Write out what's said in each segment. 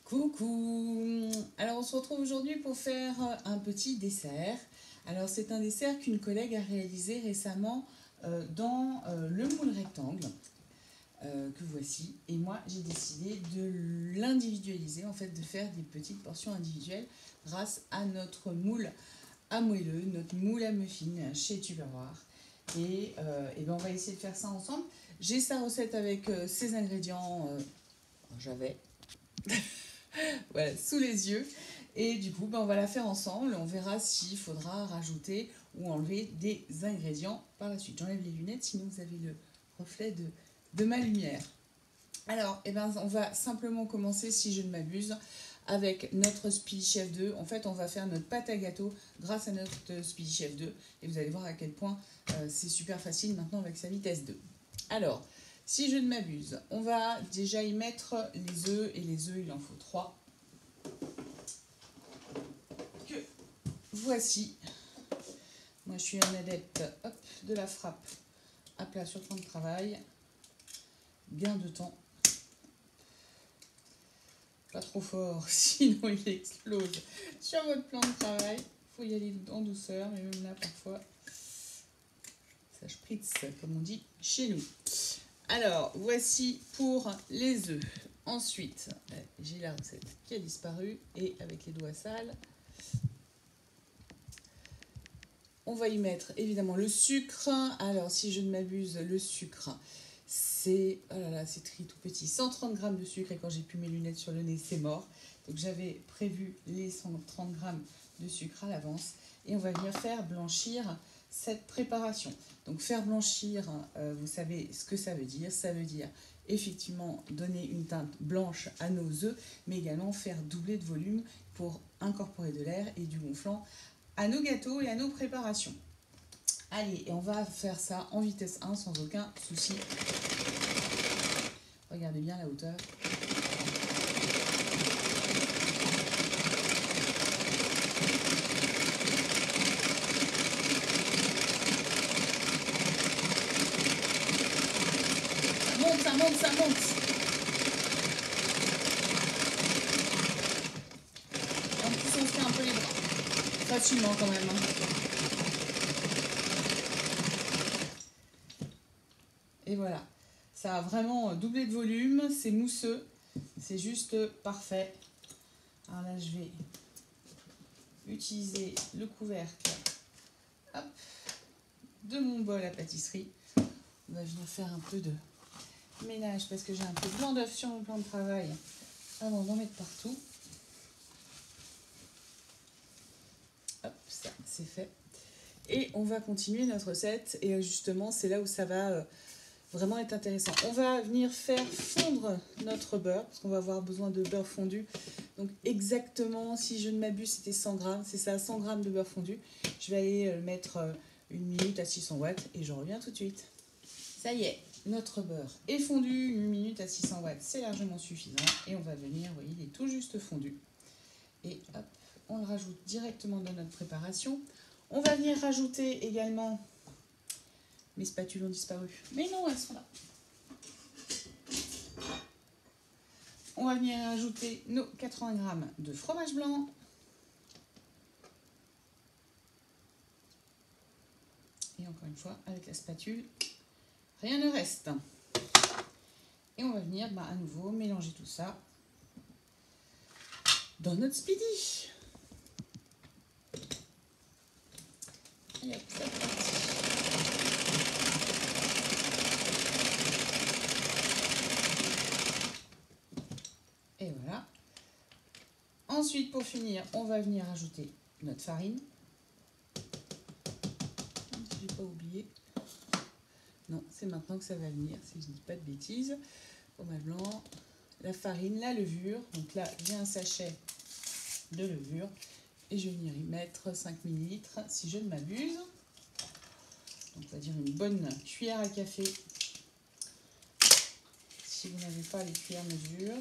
Coucou! Alors on se retrouve aujourd'hui pour faire un petit dessert. Alors c'est un dessert qu'une collègue a réalisé récemment dans le moule rectangle que voici. Et moi j'ai décidé de l'individualiser, en fait de faire des petites portions individuelles grâce à notre moule à moelleux, notre moule à muffins chez Tupperware. Et ben on va essayer de faire ça ensemble. J'ai sa recette avec ses ingrédients, j'avais... voilà, sous les yeux. Et du coup, ben, on va la faire ensemble. On verra s'il faudra rajouter ou enlever des ingrédients par la suite. J'enlève les lunettes, sinon vous avez le reflet de ma lumière. Alors, eh ben, on va simplement commencer, si je ne m'abuse, avec notre Speedy Chef 2. En fait, on va faire notre pâte à gâteau grâce à notre Speedy Chef 2. Et vous allez voir à quel point c'est super facile maintenant avec sa vitesse 2. Alors, si je ne m'abuse, on va déjà y mettre les œufs. Et les œufs, il en faut 3. Que voici. Moi, je suis un adepte de la frappe à plat sur plan de travail. Gain de temps. Pas trop fort, sinon il explose sur votre plan de travail. Il faut y aller en douceur, mais même là, parfois, ça spritz, comme on dit chez nous. Alors, voici pour les œufs. Ensuite, j'ai la recette qui a disparu et avec les doigts sales. On va y mettre évidemment le sucre. Alors, si je ne m'abuse, le sucre, c'est... Oh là là, c'est tout petit. 130 g de sucre. Et quand j'ai plus mes lunettes sur le nez, c'est mort. Donc, j'avais prévu les 130 g de sucre à l'avance. Et on va venir faire blanchir cette préparation. Donc faire blanchir, vous savez ce que ça veut dire. Ça veut dire effectivement donner une teinte blanche à nos œufs, mais également faire doubler de volume pour incorporer de l'air et du gonflant à nos gâteaux et à nos préparations. Allez, et on va faire ça en vitesse 1 sans aucun souci. Regardez bien la hauteur. Ça monte. En plus, on se fait un peu les bras. Facilement quand même. Et voilà. Ça a vraiment doublé de volume. C'est mousseux. C'est juste parfait. Alors là, je vais utiliser le couvercle de mon bol à pâtisserie. On va venir faire un peu de ménage parce que j'ai un peu de blanc d'œuf sur mon plan de travail avant d'en mettre partout. Hop, ça c'est fait. Et on va continuer notre recette et justement c'est là où ça va vraiment être intéressant. On va venir faire fondre notre beurre parce qu'on va avoir besoin de beurre fondu. Donc exactement, si je ne m'abuse, c'était 100 g. C'est ça, 100 g de beurre fondu. Je vais aller le mettre 1 minute à 600 watts et je reviens tout de suite. Ça y est. Notre beurre est fondu, 1 minute à 600 watts, c'est largement suffisant. Et on va venir, vous voyez, il est tout juste fondu. Et hop, on le rajoute directement dans notre préparation. On va venir rajouter également... Mes spatules ont disparu. Mais non, elles sont là. On va venir rajouter nos 80 g de fromage blanc. Et encore une fois, avec la spatule... rien ne reste. Et on va venir à nouveau mélanger tout ça dans notre Speedy. Et hop, c'est parti. Et voilà. Ensuite, pour finir, on va venir ajouter notre farine. Je n'ai pas oublié. Non, c'est maintenant que ça va venir, si je ne dis pas de bêtises. Fromage blanc, la farine, la levure. Donc là, j'ai un sachet de levure. Et je vais venir y mettre 5 ml, si je ne m'abuse. Donc on va dire une bonne cuillère à café. Si vous n'avez pas les cuillères mesure.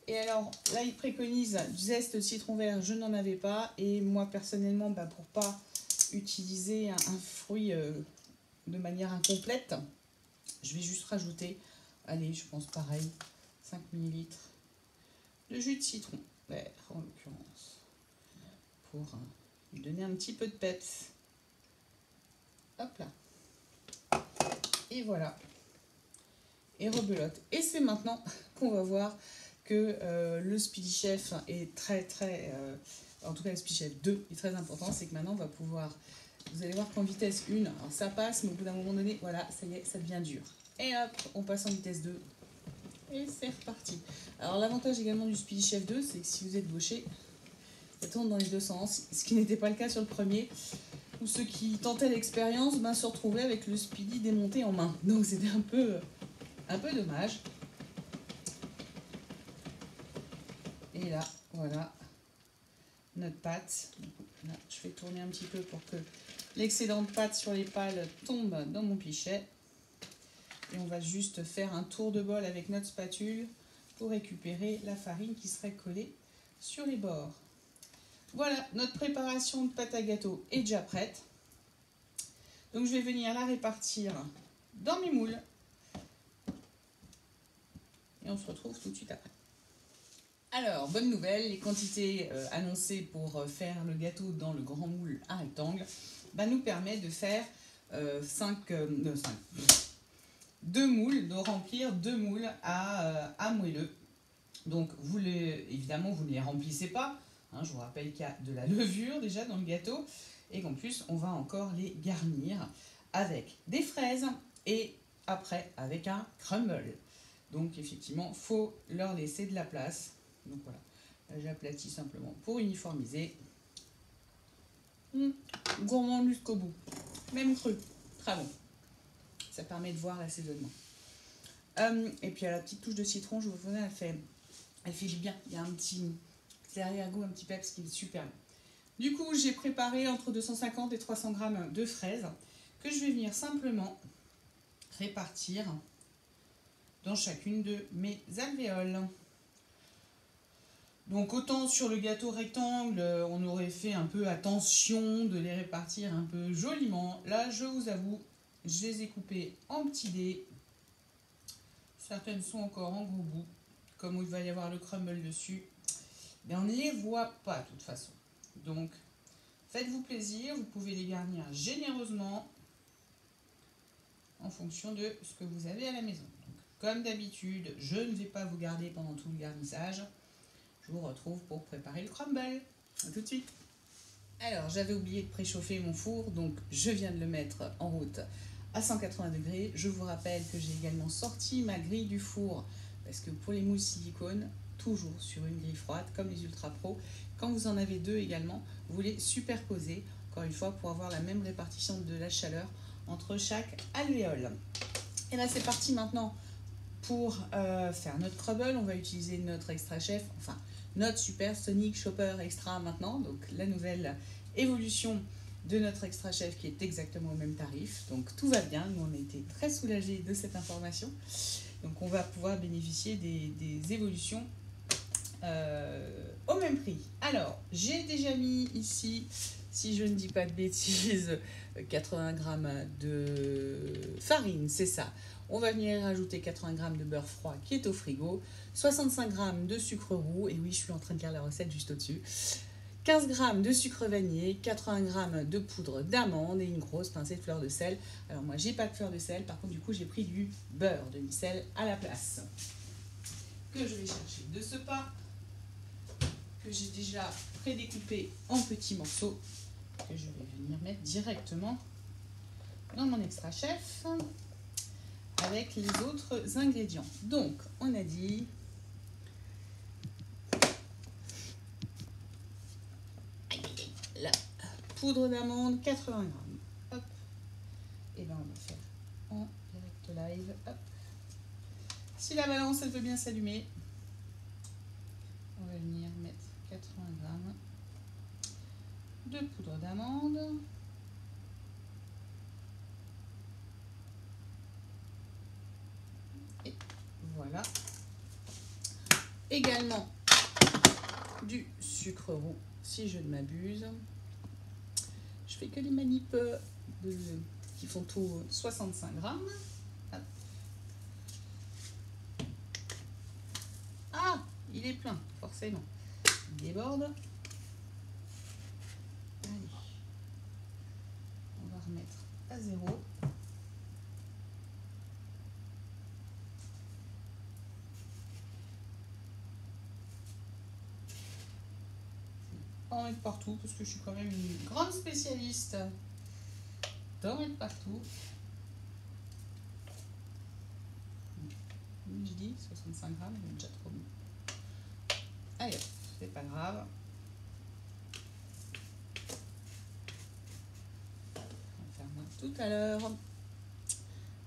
Et alors, là, il préconise du zeste de citron vert. Je n'en avais pas. Et moi, personnellement, pour pas utiliser un fruit de manière incomplète, je vais juste rajouter, allez, je pense pareil, 5 ml de jus de citron vert, en l'occurrence, pour lui donner un petit peu de peps. Hop là. Et voilà. Et rebelote. Et c'est maintenant qu'on va voir que le Speedy Chef est en tout cas le Speedy Chef 2 est très important. C'est que maintenant on va pouvoir, vous allez voir qu'en vitesse 1, alors ça passe, mais au bout d'un moment donné, voilà, ça y est, ça devient dur. Et hop, on passe en vitesse 2. Et c'est reparti. Alors l'avantage également du Speedy Chef 2, c'est que si vous êtes gaucher, ça tourne dans les deux sens, ce qui n'était pas le cas sur le premier, où ceux qui tentaient l'expérience se retrouvaient avec le Speedy démonté en main. Donc c'était un peu dommage. Et là, voilà, notre pâte. Là, je vais tourner un petit peu pour que l'excédent de pâte sur les pales tombe dans mon pichet. Et on va juste faire un tour de bol avec notre spatule pour récupérer la farine qui serait collée sur les bords. Voilà, notre préparation de pâte à gâteau est déjà prête. Donc je vais venir la répartir dans mes moules. Et on se retrouve tout de suite après. Alors, bonne nouvelle, les quantités annoncées pour faire le gâteau dans le grand moule à rectangle nous permet de faire 2 moules, de remplir 2 moules à moelleux. Donc, évidemment, vous ne les remplissez pas. Hein, je vous rappelle qu'il y a de la levure déjà dans le gâteau. Et qu'en plus, on va encore les garnir avec des fraises et après avec un crumble. Donc, effectivement, il faut leur laisser de la place. Donc voilà, là j'aplatis simplement pour uniformiser. Gourmand jusqu'au bout, même cru, très bon. Ça permet de voir l'assaisonnement. Et puis à la petite touche de citron, je vous promets, elle fait du bien. Il y a un petit arrière-goût, un petit peps qui est super bon. Du coup, j'ai préparé entre 250 et 300 grammes de fraises que je vais venir simplement répartir dans chacune de mes alvéoles. Donc autant sur le gâteau rectangle, on aurait fait un peu attention de les répartir un peu joliment. Là, je vous avoue, je les ai coupées en petits dés. Certaines sont encore en gros bout, comme il va y avoir le crumble dessus. Mais on ne les voit pas de toute façon. Donc, faites-vous plaisir, vous pouvez les garnir généreusement en fonction de ce que vous avez à la maison. Donc, comme d'habitude, je ne vais pas vous garder pendant tout le garnissage. Je vous retrouve pour préparer le crumble. A tout de suite. Alors, j'avais oublié de préchauffer mon four, donc je viens de le mettre en route à 180 degrés. Je vous rappelle que j'ai également sorti ma grille du four, parce que pour les moules silicone, toujours sur une grille froide, comme les Ultra Pro, quand vous en avez 2 également, vous les superposez, encore une fois, pour avoir la même répartition de la chaleur entre chaque alvéole. Et là, c'est parti maintenant pour faire notre crumble. On va utiliser notre Extra Chef, enfin, notre Super Sonic Chopper Extra maintenant, donc la nouvelle évolution de notre Extra Chef qui est exactement au même tarif. Donc tout va bien, nous on a été très soulagés de cette information. Donc on va pouvoir bénéficier des évolutions au même prix. Alors, j'ai déjà mis ici, si je ne dis pas de bêtises, 80 grammes de farine, c'est ça. On va venir rajouter 80 grammes de beurre froid qui est au frigo, 65 grammes de sucre roux, et oui, je suis en train de lire la recette juste au-dessus, 15 grammes de sucre vanillé, 80 grammes de poudre d'amande et une grosse pincée de fleur de sel. Alors moi, j'ai pas de fleur de sel, par contre, du coup, j'ai pris du beurre de micelle à la place, que je vais chercher de ce pas, que j'ai déjà prédécoupé en petits morceaux, que je vais venir mettre directement dans mon Extra Chef avec les autres ingrédients. Donc, on a dit la poudre d'amande, 80 grammes. Hop. Et bien, on va faire en direct live. Hop. Si la balance, elle veut bien s'allumer, on va venir mettre 80 grammes de poudre d'amande. Et voilà. Également du sucre roux, si je ne m'abuse. Je fais que les manips qui font tout 65 grammes. Hop. il est plein, forcément. Il déborde. Allez. On va remettre à 0. En mettre partout parce que je suis quand même une grande spécialiste d'en mettre partout. Je dis 65 grammes, c'est déjà trop bon. Allez, c'est pas grave. On va faire tout à l'heure.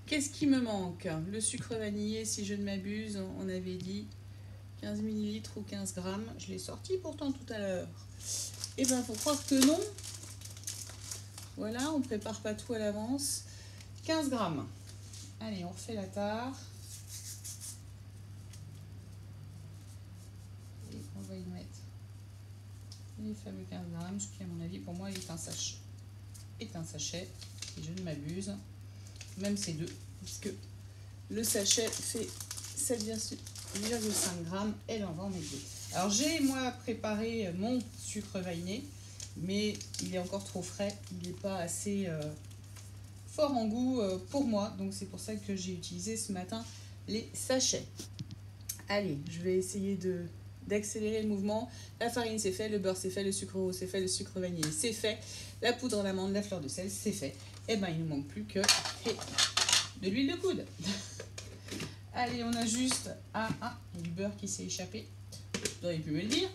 Qu'est-ce qui me manque? Le sucre vanillé, si je ne m'abuse, on avait dit 15 ml ou 15 grammes. Je l'ai sorti pourtant tout à l'heure. Et bien, faut croire que non. Voilà, on prépare pas tout à l'avance. 15 grammes. Allez, on refait la tare. Et on va y mettre les fameux 15 grammes, ce qui, à mon avis, pour moi, est un sachet, si je ne m'abuse. Même c'est 2, puisque le sachet fait 7,5 grammes et là, on va en mettre 2. Alors, j'ai, moi, préparé mon sucre vanillé, mais il est encore trop frais. Il n'est pas assez fort en goût pour moi. Donc, c'est pour ça que j'ai utilisé ce matin les sachets. Allez, je vais essayer d'accélérer le mouvement. La farine, c'est fait. Le beurre, c'est fait. Le sucre rose, c'est fait. Le sucre vanillé, c'est fait. La poudre d'amande, la fleur de sel, c'est fait. Et ben, il ne manque plus que de l'huile de coude. Allez, on a juste... il y a du beurre qui s'est échappé. Vous auriez pu me le dire.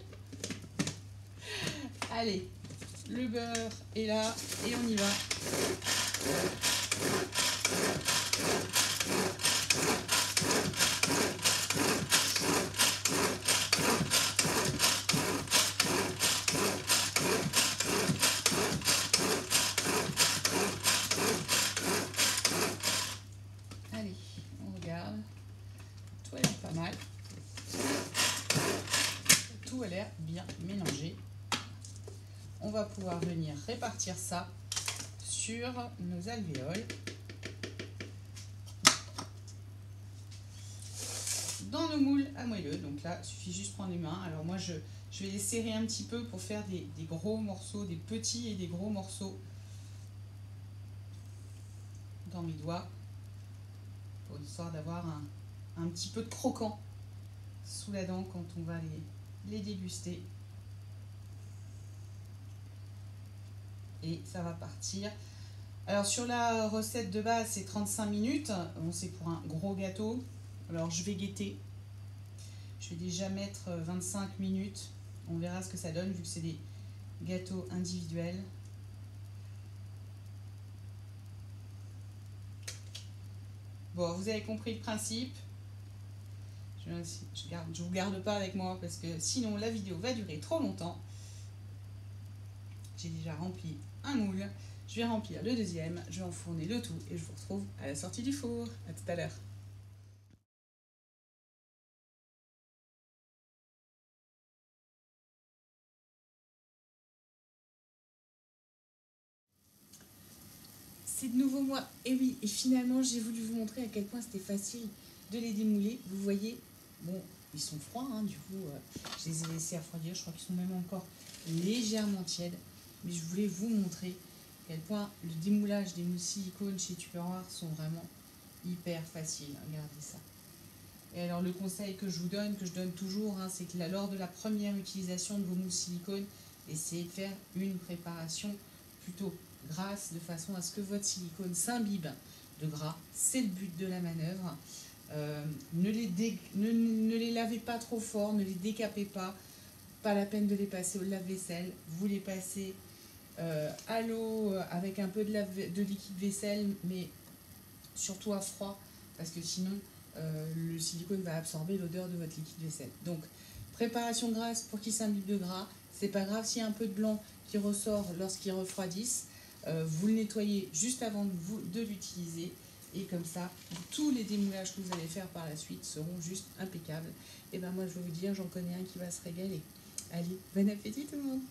Allez, le beurre est là et on y va. Allez, on regarde. Tout a l'air pas mal. Tout a l'air bien mélangé. On va pouvoir venir répartir ça sur nos alvéoles. Dans nos moules à moelleux. Donc là, il suffit juste de prendre les mains. Alors moi, je vais les serrer un petit peu pour faire des gros morceaux, des petits et des gros morceaux dans mes doigts, pour histoire d'avoir un petit peu de croquant sous la dent quand on va les déguster. Et ça va partir. Alors sur la recette de base, c'est 35 minutes. Bon, c'est pour un gros gâteau. Alors je vais guetter. Je vais déjà mettre 25 minutes. On verra ce que ça donne vu que c'est des gâteaux individuels. Bon, vous avez compris le principe. Je vous garde pas avec moi parce que sinon la vidéo va durer trop longtemps. J'ai déjà rempli un moule. Je vais remplir le deuxième. Je vais enfourner le tout et je vous retrouve à la sortie du four. À tout à l'heure. C'est de nouveau moi. Et oui, et finalement, j'ai voulu vous montrer à quel point c'était facile de les démouler. Vous voyez, bon, ils sont froids, hein, du coup, je les ai laissés refroidir. Je crois qu'ils sont même encore légèrement tièdes. Mais je voulais vous montrer à quel point le démoulage des moules silicone chez Tupperware sont vraiment hyper faciles. Regardez ça. Et alors, le conseil que je vous donne, que je donne toujours, hein, c'est que lors de la première utilisation de vos moules silicone, essayez de faire une préparation plutôt grasse, de façon à ce que votre silicone s'imbibe de gras. C'est le but de la manœuvre. Ne les lavez pas trop fort, ne les décapez pas. Pas la peine de les passer au lave-vaisselle. Vous les passez à l'eau avec un peu de liquide vaisselle, mais surtout à froid, parce que sinon le silicone va absorber l'odeur de votre liquide vaisselle. Donc, préparation grasse pour qu'il s'imbibe de gras. C'est pas grave s'il y a un peu de blanc qui ressort lorsqu'ils refroidissent. Vous le nettoyez juste avant de l'utiliser. Et comme ça, tous les démoulages que vous allez faire par la suite seront juste impeccables. Et ben moi, je vais vous dire, j'en connais un qui va se régaler. Allez, bon appétit tout le monde!